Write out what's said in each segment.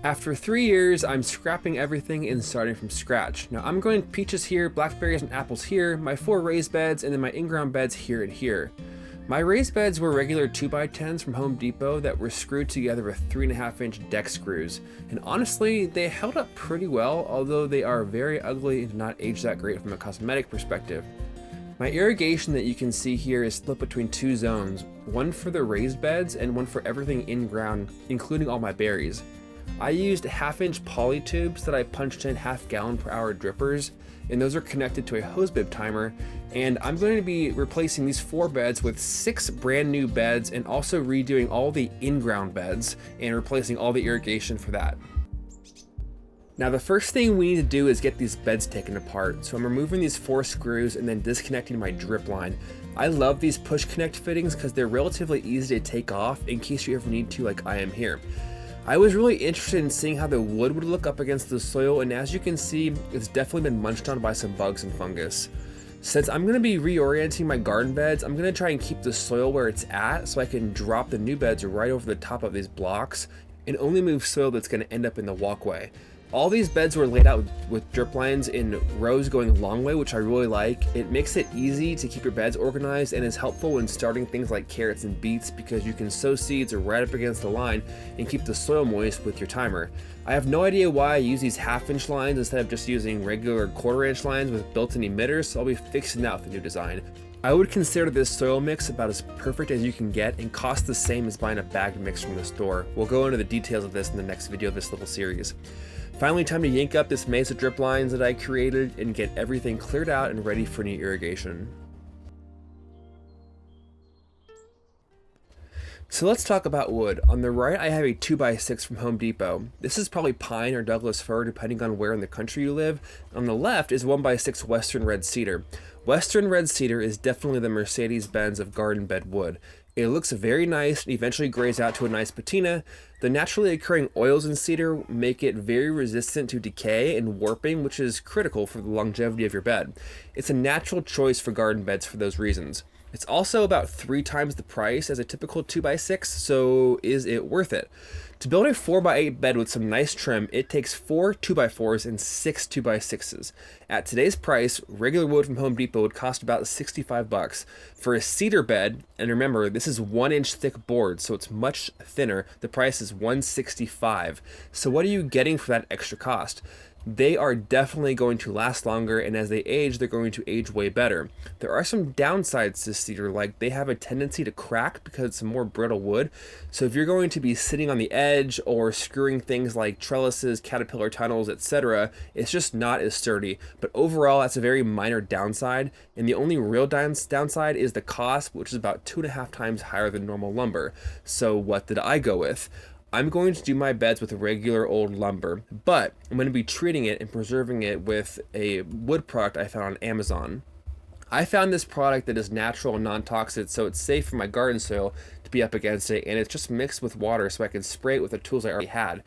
After 3 years, I'm scrapping everything and starting from scratch. Now I'm growing peaches here, blackberries and apples here, my 4 raised beds, and then my in-ground beds here and here. My raised beds were regular 2x10s from Home Depot that were screwed together with 3.5-inch deck screws. And honestly, they held up pretty well, although they are very ugly and do not age that great from a cosmetic perspective. My irrigation that you can see here is split between 2 zones, one for the raised beds and one for everything in ground, including all my berries. I used 1/2-inch poly tubes that I punched in 1/2 gallon per hour drippers, and those are connected to a hose bib timer, and I'm going to be replacing these 4 beds with 6 brand new beds and also redoing all the in-ground beds and replacing all the irrigation for that. Now the first thing we need to do is get these beds taken apart, so I'm removing these 4 screws and then disconnecting my drip line. I love these push connect fittings because they're relatively easy to take off in case you ever need to, like I am here. I was really interested in seeing how the wood would look up against the soil, and as you can see, it's definitely been munched on by some bugs and fungus. Since I'm going to be reorienting my garden beds, I'm going to try and keep the soil where it's at so I can drop the new beds right over the top of these blocks and only move soil that's going to end up in the walkway. All these beds were laid out with drip lines in rows going a long way, which I really like. It makes it easy to keep your beds organized and is helpful when starting things like carrots and beets because you can sow seeds right up against the line and keep the soil moist with your timer. I have no idea why I use these 1/2-inch lines instead of just using regular 1/4-inch lines with built-in emitters, so I'll be fixing that with the new design. I would consider this soil mix about as perfect as you can get and costs the same as buying a bagged mix from the store. We'll go into the details of this in the next video of this little series. Finally, time to yank up this maze of drip lines that I created and get everything cleared out and ready for new irrigation. So let's talk about wood. On the right, I have a 2x6 from Home Depot. This is probably pine or Douglas fir, depending on where in the country you live. On the left is 1x6 Western Red Cedar. Western Red Cedar is definitely the Mercedes-Benz of garden bed wood. It looks very nice and eventually grays out to a nice patina. The naturally occurring oils in cedar make it very resistant to decay and warping, which is critical for the longevity of your bed. It's a natural choice for garden beds for those reasons. It's also about 3 times the price as a typical 2x6, so is it worth it? To build a 4x8 bed with some nice trim, it takes 4 2x4s and 6 2x6s. At today's price, regular wood from Home Depot would cost about 65 bucks. For a cedar bed, and remember, this is 1-inch thick board, so it's much thinner, the price is $165. So what are you getting for that extra cost? They are definitely going to last longer, and as they age, they're going to age way better. There are some downsides to cedar, like they have a tendency to crack because it's a more brittle wood. So if you're going to be sitting on the edge or screwing things like trellises, caterpillar tunnels, etc., it's just not as sturdy. But overall, that's a very minor downside, and the only real downside is the cost, which is about 2.5 times higher than normal lumber. So what did I go with? I'm going to do my beds with regular old lumber, but I'm going to be treating it and preserving it with a wood product I found on Amazon. I found this product that is natural and non-toxic, so it's safe for my garden soil to be up against it, and it's just mixed with water so I can spray it with the tools I already had.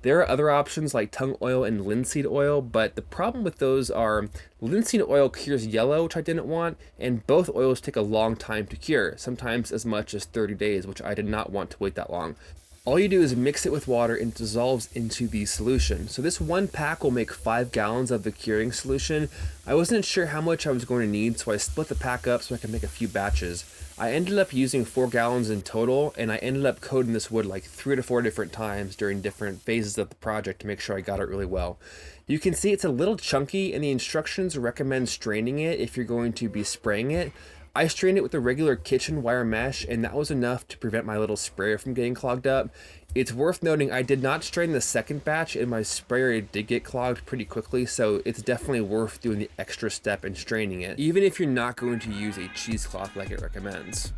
There are other options like tung oil and linseed oil, but the problem with those are linseed oil cures yellow, which I didn't want, and both oils take a long time to cure, sometimes as much as 30 days, which I did not want to wait that long. All you do is mix it with water and it dissolves into the solution. So this one pack will make 5 gallons of the curing solution. I wasn't sure how much I was going to need, so I split the pack up so I could make a few batches. I ended up using 4 gallons in total, and I ended up coating this wood like 3 to 4 different times during different phases of the project to make sure I got it really well. You can see it's a little chunky, and the instructions recommend straining it if you're going to be spraying it. I strained it with a regular kitchen wire mesh, and that was enough to prevent my little sprayer from getting clogged up. It's worth noting I did not strain the second batch, and my sprayer did get clogged pretty quickly, so it's definitely worth doing the extra step and straining it, even if you're not going to use a cheesecloth like it recommends.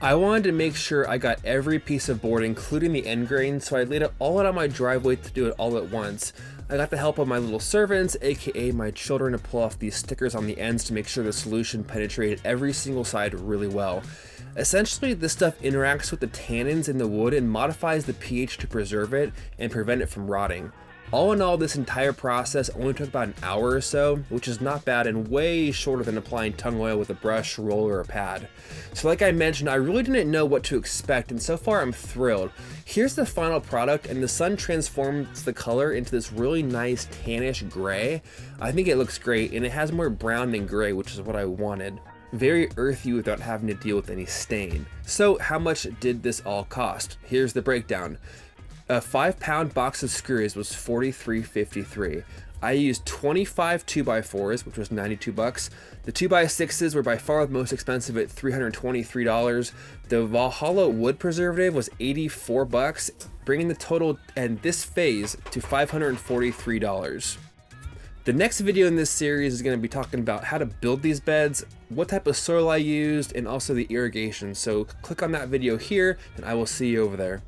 I wanted to make sure I got every piece of board, including the end grain, so I laid it all out on my driveway to do it all at once. I got the help of my little servants, aka my children, to pull off these stickers on the ends to make sure the solution penetrated every single side really well. Essentially, this stuff interacts with the tannins in the wood and modifies the pH to preserve it and prevent it from rotting. All in all, this entire process only took about an hour or so, which is not bad and way shorter than applying tung oil with a brush, roller, or pad. So like I mentioned, I really didn't know what to expect, and so far I'm thrilled. Here's the final product, and the sun transforms the color into this really nice tannish gray. I think it looks great, and it has more brown than gray, which is what I wanted. Very earthy without having to deal with any stain. So how much did this all cost? Here's the breakdown. A 5-pound box of screws was $43.53. I used 25 2x4s, which was $92. The 2x6s were by far the most expensive at $323. The Valhaco Wood preservative was $84, bringing the total and this phase to $543. The next video in this series is going to be talking about how to build these beds, what type of soil I used, and also the irrigation. So click on that video here, and I will see you over there.